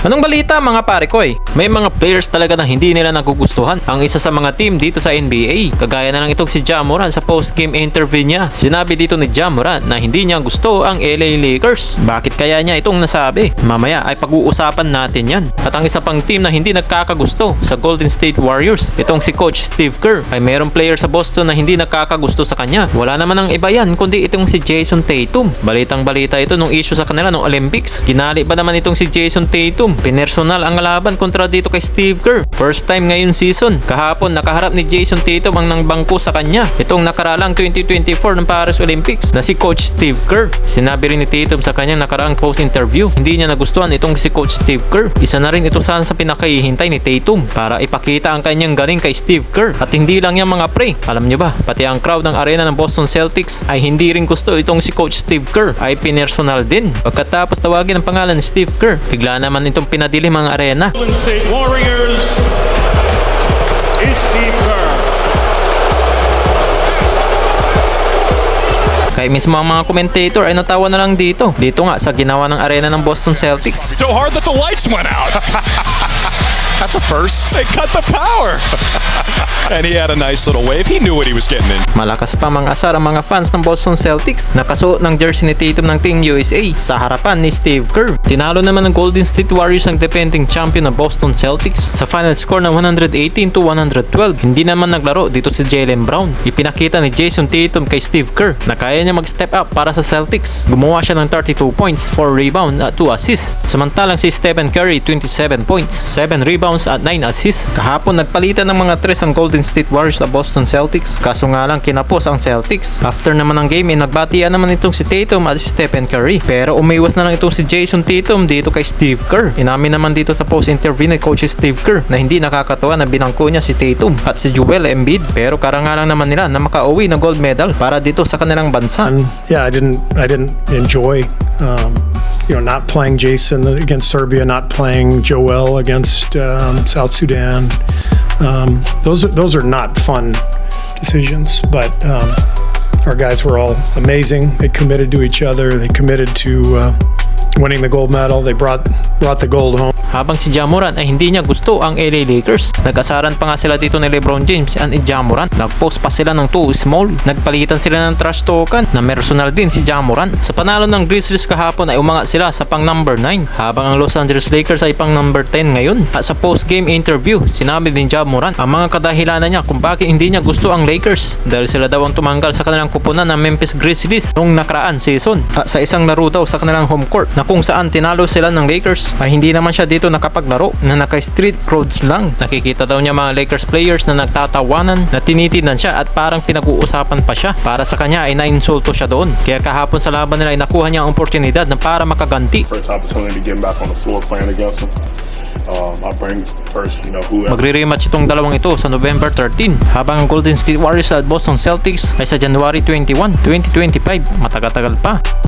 Anong balita mga pare ko eh? May mga players talaga na hindi nila nagugustuhan ang isa sa mga team dito sa NBA. Kagaya na lang itong si Ja Morant sa post-game interview niya. Sinabi dito ni Ja Morant na hindi niya gusto ang LA Lakers. Bakit kaya niya itong nasabi? Mamaya ay pag-uusapan natin yan. At ang isa pang team na hindi nagkakagusto sa Golden State Warriors, itong si Coach Steve Kerr, ay mayroong player sa Boston na hindi nagkakagusto sa kanya. Wala naman ang iba yan kundi itong si Jason Tatum. Balitang balita ito nung issue sa kanila nung Olympics. Ginali ba naman itong si Jason Tatum? Pinersonal ang laban kontra dito kay Steve Kerr. First time ngayon season. Kahapon nakaharap ni Jason Tatum ang nangbangko sa kanya. Itong nakaraang 2024 ng Paris Olympics na si Coach Steve Kerr. Sinabi rin ni Tatum sa kanyang nakaraang post interview, hindi niya nagustuhan itong si Coach Steve Kerr. Isa na rin ito sana sa pinakahihintay ni Tatum para ipakita ang kanyang galing kay Steve Kerr. At hindi lang yung mga pre. Alam niyo ba, pati ang crowd ng arena ng Boston Celtics ay hindi rin gusto itong si Coach Steve Kerr. Ay pinersonal din. Pagkatapos tawagin ang pangalan ni Steve Kerr, bigla naman itong pinadilim ang arena. Golden State Warriors is Steve Kerr. Kaya mismo ang mga commentator ay natawa na lang dito. Dito nga sa ginawa ng arena ng Boston Celtics. So hard that the lights went out. That's a first. They cut the power. And he had a nice little wave. He knew what he was getting in. Malakas pa mga asar ang mga fans ng Boston Celtics. Nakasuot ng jersey ni Tatum ng Team USA sa harapan ni Steve Kerr. Tinalo naman ng Golden State Warriors ang defending champion na Boston Celtics sa final score na 118-112. Hindi naman naglaro dito si Jaylen Brown. Ipinakita ni Jason Tatum kay Steve Kerr na kaya niya mag-step up para sa Celtics. Gumawa siya ng 32 points, 4 rebounds at 2 assists. Samantalang si Stephen Curry 27 points, 7 rebounds at 9 assists. Kahapon nagpalitan ng mga tres ang Golden State Warriors sa Boston Celtics. Kaso nga lang kinapos ang Celtics. After naman ng game nagbatian naman itong si Tatum at si Stephen Curry. Pero umiwas na lang itong si Jason Tatum dito kay Steve Kerr. Inamin naman dito sa post interview ni Coach Steve Kerr na hindi nakakatuwa na binangko niya si Tatum at si Joel Embiid. Pero karangalan naman nila na makauwi ng gold medal para dito sa kanilang bansa. And yeah, I didn't enjoy not playing Jason against Serbia, not playing Joel against South Sudan. Those are not fun decisions, but our guys were all amazing. They committed to each other. They committed to winning the gold medal. They brought the gold home. Habang si Ja Morant ay hindi niya gusto ang LA Lakers. Nag-asaran pa nga sila dito ni LeBron James and Ja Morant. Nag-post pa sila ng too small. Nagpalitan sila ng trash token na personal din si Ja Morant. Sa panalo ng Grizzlies kahapon ay umangat sila sa pang number 9 habang ang Los Angeles Lakers ay pang number 10 ngayon. At sa post-game interview, sinabi din Ja Morant ang mga kadahilanan niya kung bakit hindi niya gusto ang Lakers dahil sila daw ang tumanggal sa kanilang kupunan ng Memphis Grizzlies noong nakaraan season. At sa isang laro daw sa kanilang home court na kung saan tinalo sila ng Lakers ay hindi naman siya dito nakapaglaro na naka-street clothes lang. Nakikita daw niya mga Lakers players na nagtatawanan, na tinitinan siya at parang pinag-uusapan pa siya. Para sa kanya ay nainsulto siya doon. Kaya kahapon sa laban nila ay nakuha niya ang oportunidad na para makaganti. First opportunity to get back on the floor playing against him. I bring first, whoever. Magre-rematch itong dalawang ito sa November 13 habang ang Golden State Warriors at Boston Celtics ay sa January 21, 2025. Matagal-tagal pa.